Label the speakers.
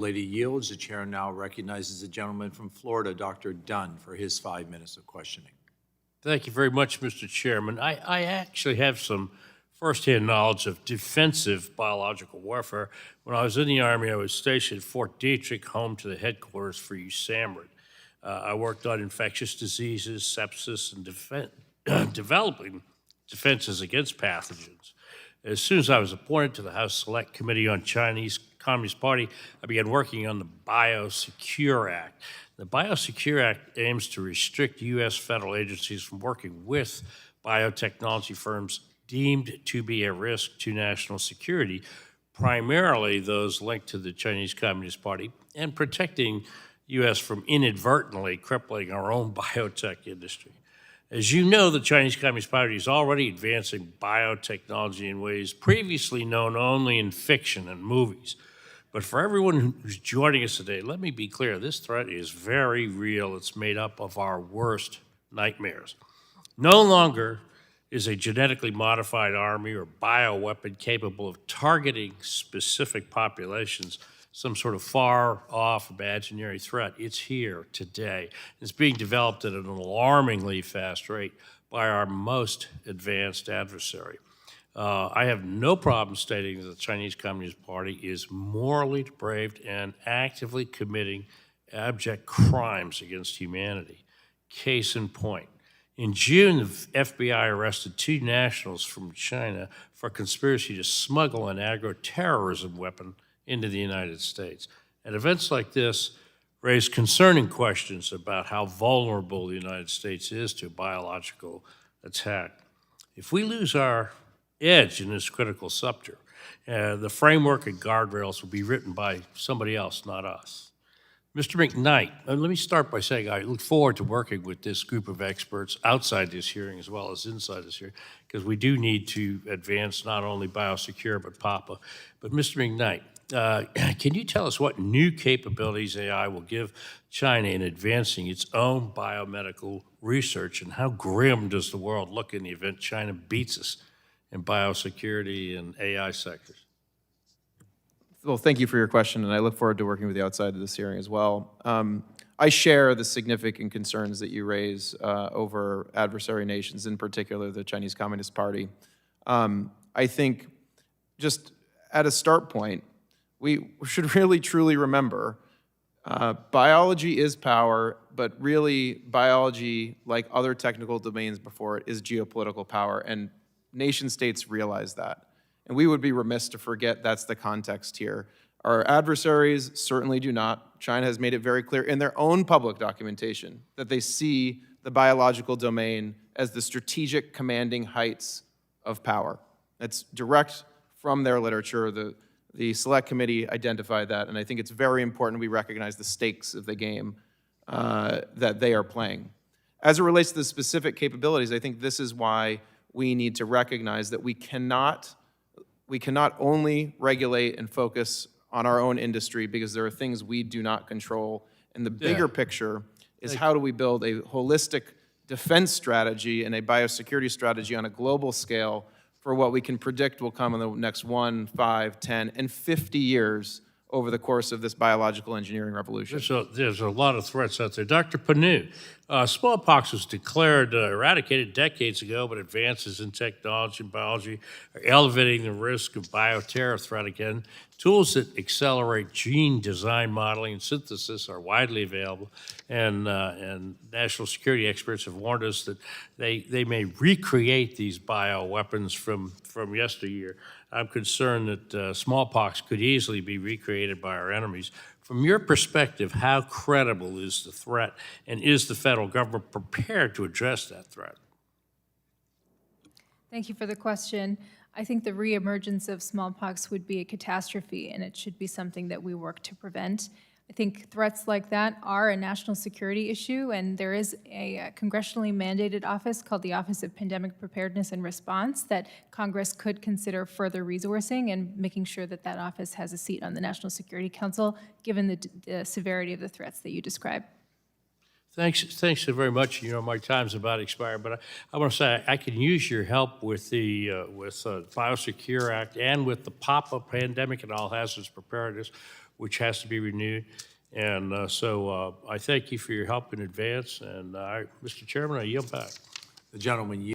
Speaker 1: Lady yields. The chair now recognizes the gentleman from Florida, Dr. Dunn, for his 5 minutes of questioning.
Speaker 2: Thank you very much, Mr. Chairman. I actually have some firsthand knowledge of defensive biological warfare. When I was in the Army, I was stationed at Fort Detrick, home to the headquarters for USAMRIID. I worked on infectious diseases, sepsis, and developing defenses against pathogens. As soon as I was appointed to the House Select Committee on Chinese Communist Party, I began working on the Biosecure Act. The Biosecure Act aims to restrict U.S. federal agencies from working with biotechnology firms deemed to be a risk to national security, primarily those linked to the Chinese Communist Party, and protecting U.S. from inadvertently crippling our own biotech industry. As you know, the Chinese Communist Party is already advancing biotechnology in ways previously known only in fiction and movies. But for everyone who's joining us today, let me be clear, this threat is very real. It's made up of our worst nightmares. No longer is a genetically modified army or bioweapon capable of targeting specific populations some sort of far-off imaginary threat. It's here today. It's being developed at an alarmingly fast rate by our most advanced adversary. I have no problem stating that the Chinese Communist Party is morally depraved and actively committing abject crimes against humanity. Case in point. In June, the FBI arrested 2 nationals from China for conspiracy to smuggle an agro-terrorism weapon into the United States. And events like this raise concerning questions about how vulnerable the United States is to biological attack. If we lose our edge in this critical sector, the framework and guardrails will be written by somebody else, not us. Mr. McKnight, let me start by saying I look forward to working with this group of experts outside this hearing as well as inside this hearing, because we do need to advance not only Biosecure but PAPA. But Mr. McKnight, can you tell us what new capabilities AI will give China in advancing its own biomedical research, and how grim does the world look in the event China beats us in biosecurity and AI sectors?
Speaker 3: Well, thank you for your question, and I look forward to working with you outside of this hearing as well. I share the significant concerns that you raise over adversary nations, in particular the Chinese Communist Party. I think just at a start point, we should really truly remember biology is power, but really biology, like other technical domains before it, is geopolitical power, and nation states realize that. And we would be remiss to forget that's the context here. Our adversaries certainly do not. China has made it very clear in their own public documentation that they see the biological domain as the strategic commanding heights of power. That's direct from their literature. The Select Committee identified that, and I think it's very important we recognize the stakes of the game that they are playing. As it relates to the specific capabilities, I think this is why we need to recognize that we cannot only regulate and focus on our own industry, because there are things we do not control. And the bigger picture is how do we build a holistic defense strategy and a biosecurity strategy on a global scale for what we can predict will come in the next 1, 5, 10, and 50 years over the course of this biological engineering revolution.
Speaker 2: There's a lot of threats out there. Dr. Panu, smallpox was declared eradicated decades ago, but advances in technology and biology are elevating the risk of bioterror threat again. Tools that accelerate gene design modeling and synthesis are widely available, and national security experts have warned us that they may recreate these bioweapons from yesteryear. I'm concerned that smallpox could easily be recreated by our enemies. From your perspective, how credible is the threat, and is the federal government prepared to address that threat?
Speaker 4: Thank you for the question. I think the reemergence of smallpox would be a catastrophe, and it should be something that we work to prevent. I think threats like that are a national security issue, and there is a congressionally mandated office called the Office of Pandemic Preparedness and Response that Congress could consider further resourcing and making sure that that office has a seat on the National Security Council, given the severity of the threats that you described.
Speaker 2: Thanks so very much. You know, my time's about expired, but I want to say I can use your help with the Biosecure Act and with the PAPA, Pandemic and All Hazards Preparedness. which has to be renewed. And so I thank you for your help in advance. And Mr. Chairman, I yield back.
Speaker 1: The gentleman